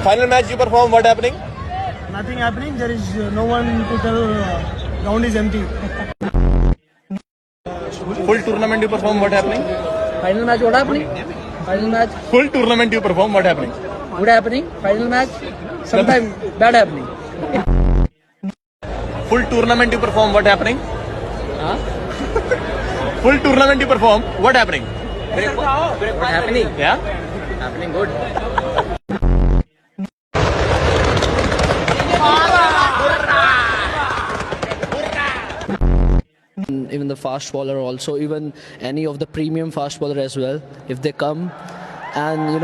Final match you perform, what happening? Nothing happening. There is no one to tell. Ground is empty. Full tournament you perform, what happening? Final match, what happening? Final match, Full tournament you perform, what happening? good happening. Final match, sometime bad happening. Full tournament you perform, what happening? Huh? Full tournament you perform, what happening? What happening? Yeah? Happening good. Even the fast bowler also, even any of the premium fast bowler as well, if they come and